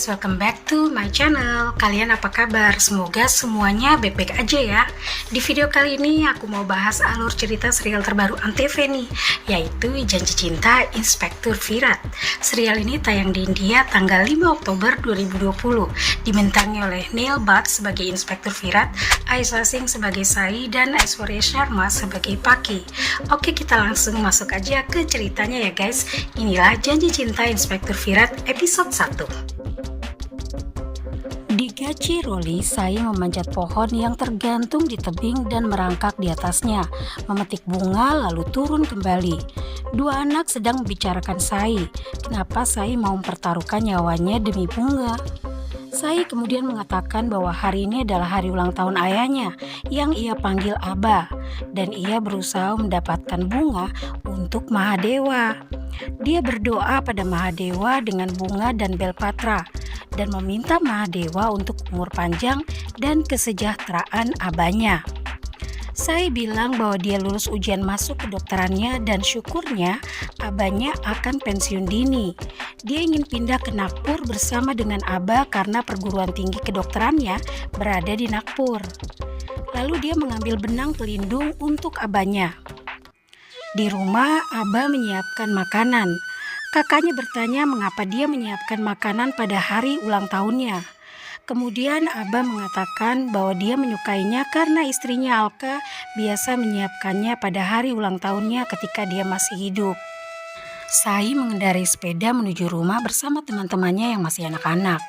guys, welcome back to my channel. Kalian apa kabar? Semoga semuanya baik-baik aja ya. Di video kali ini aku mau bahas alur cerita serial terbaru Antv nih, yaitu Janji Cinta Inspektur Virat. Serial ini tayang di India tanggal 5 Oktober 2020. Dibintangi oleh Neil Bhatt sebagai Inspektur Virat, Aisha Singh sebagai Sai, dan Aishwarya Sharma sebagai Paki. Oke, kita langsung masuk aja ke ceritanya ya guys. Inilah Janji Cinta Inspektur Virat episode 1. Di Gadchiroli, Sai memanjat pohon yang tergantung di tebing dan merangkak di atasnya, memetik bunga lalu turun kembali. Dua anak sedang membicarakan Sai, kenapa Sai mau mempertaruhkan nyawanya demi bunga. Sai kemudian mengatakan bahwa hari ini adalah hari ulang tahun ayahnya yang ia panggil Abba, dan ia berusaha mendapatkan bunga untuk Mahadewa. Dia berdoa pada Mahadewa dengan bunga dan belpatra dan meminta Mahadewa untuk umur panjang dan kesejahteraan abahnya. Sai bilang bahwa dia lulus ujian masuk kedokterannya dan syukurnya abahnya akan pensiun dini. Dia ingin pindah ke Nagpur bersama dengan Abah karena perguruan tinggi kedokterannya berada di Nagpur. Lalu dia mengambil benang pelindung untuk abahnya. Di rumah, Abah menyiapkan makanan. Kakaknya bertanya mengapa dia menyiapkan makanan pada hari ulang tahunnya. Kemudian Abah mengatakan bahwa dia menyukainya karena istrinya Alka biasa menyiapkannya pada hari ulang tahunnya ketika dia masih hidup. Sai mengendarai sepeda menuju rumah bersama teman-temannya yang masih anak-anak.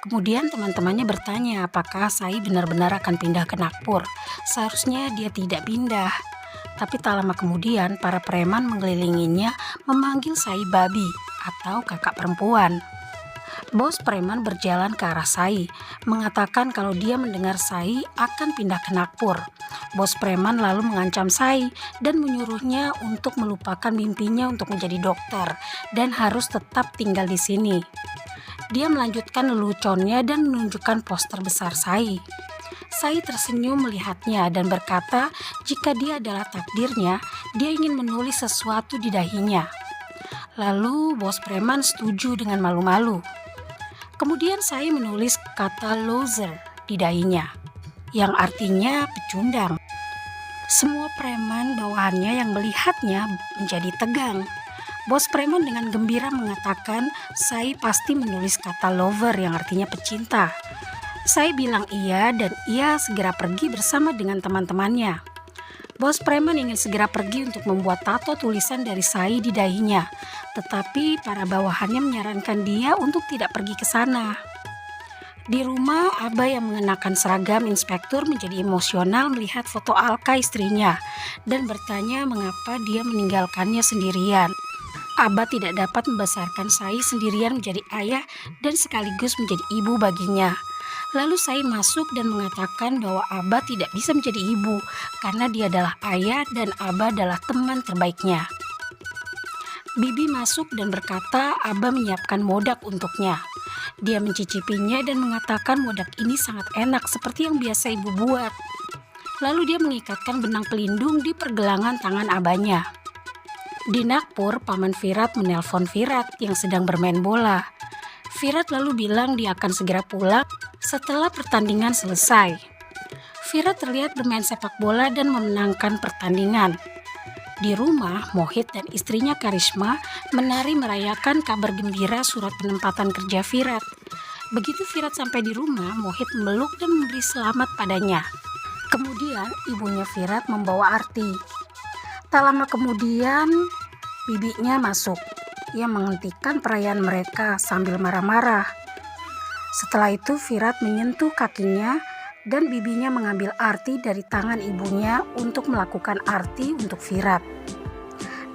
Kemudian teman-temannya bertanya apakah Sai benar-benar akan pindah ke Nagpur. Seharusnya dia tidak pindah. Tapi tak lama kemudian para preman mengelilinginya memanggil Sai babi atau kakak perempuan. Bos preman berjalan ke arah Sai, mengatakan kalau dia mendengar Sai akan pindah ke Nagpur. Bos preman lalu mengancam Sai dan menyuruhnya untuk melupakan mimpinya untuk menjadi dokter dan harus tetap tinggal di sini. Dia melanjutkan leluconnya dan menunjukkan poster besar Sai. Sai tersenyum melihatnya dan berkata jika dia adalah takdirnya, dia ingin menulis sesuatu di dahinya. Lalu bos preman setuju dengan malu-malu. Kemudian Sai menulis kata loser di dahinya, yang artinya pecundang. Semua preman bawahannya yang melihatnya menjadi tegang. Bos preman dengan gembira mengatakan Sai pasti menulis kata lover yang artinya pecinta. Sai bilang iya dan ia segera pergi bersama dengan teman-temannya. Bos preman ingin segera pergi untuk membuat tato tulisan dari Sai di dahinya, tetapi para bawahannya menyarankan dia untuk tidak pergi ke sana. Di rumah, Abah yang mengenakan seragam inspektur menjadi emosional melihat foto Alka istrinya dan bertanya mengapa dia meninggalkannya sendirian. Abah tidak dapat membesarkan Sai sendirian menjadi ayah dan sekaligus menjadi ibu baginya. Lalu Sai masuk dan mengatakan bahwa Abah tidak bisa menjadi ibu karena dia adalah ayah dan Abah adalah teman terbaiknya. Bibi masuk dan berkata Abah menyiapkan modak untuknya. Dia mencicipinya dan mengatakan modak ini sangat enak seperti yang biasa ibu buat. Lalu dia mengikatkan benang pelindung di pergelangan tangan abahnya. Di Nagpur, Paman Virat menelpon Virat yang sedang bermain bola. Virat lalu bilang dia akan segera pulang setelah pertandingan selesai. Virat terlihat bermain sepak bola dan memenangkan pertandingan. Di rumah, Mohit dan istrinya Karisma menari merayakan kabar gembira surat penempatan kerja Virat. Begitu Virat sampai di rumah, Mohit memeluk dan memberi selamat padanya. Kemudian ibunya Virat membawa arti. Tak lama kemudian, bibinya masuk. Ia menghentikan perayaan mereka sambil marah-marah. Setelah itu Virat menyentuh kakinya dan bibinya mengambil arti dari tangan ibunya untuk melakukan arti untuk Virat.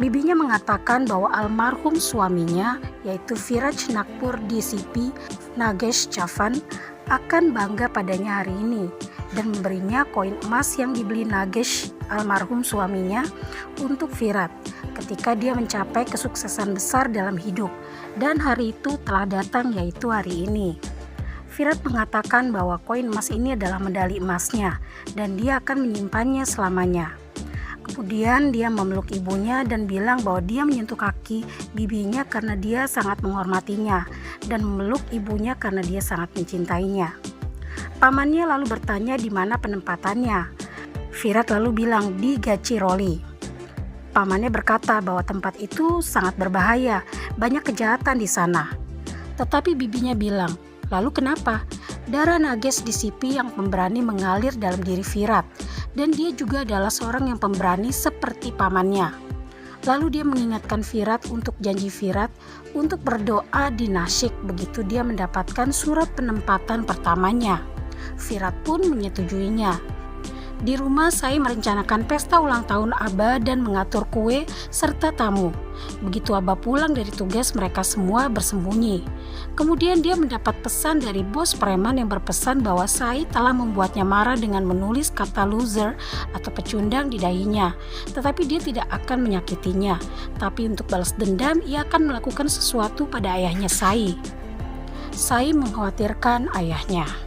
Bibinya mengatakan bahwa almarhum suaminya yaitu Viraj Nagpur DCP Nagesh Chavan akan bangga padanya hari ini dan memberinya koin emas yang dibeli Nagesh almarhum suaminya untuk Virat ketika dia mencapai kesuksesan besar dalam hidup, dan hari itu telah datang yaitu hari ini. Virat mengatakan bahwa koin emas ini adalah medali emasnya dan dia akan menyimpannya selamanya. Kemudian dia memeluk ibunya dan bilang bahwa dia menyentuh kaki bibinya karena dia sangat menghormatinya dan memeluk ibunya karena dia sangat mencintainya. Pamannya lalu bertanya di mana penempatannya. Virat lalu bilang di Gachiroli. Pamannya berkata bahwa tempat itu sangat berbahaya, banyak kejahatan di sana. Tetapi bibinya bilang, lalu kenapa? Darah Nages di Sipi yang pemberani mengalir dalam diri Virat, dan dia juga adalah seorang yang pemberani seperti pamannya. Lalu dia mengingatkan Virat untuk janji Virat untuk berdoa di Nashik begitu dia mendapatkan surat penempatan pertamanya. Virat pun menyetujuinya. Di rumah Sai merencanakan pesta ulang tahun Abba dan mengatur kue serta tamu. Begitu Abba pulang dari tugas, mereka semua bersembunyi. Kemudian dia mendapat pesan dari bos preman yang berpesan bahwa Sai telah membuatnya marah dengan menulis kata loser atau pecundang di dahinya. Tetapi dia tidak akan menyakitinya. Tapi untuk balas dendam, ia akan melakukan sesuatu pada ayahnya Sai. Sai mengkhawatirkan ayahnya.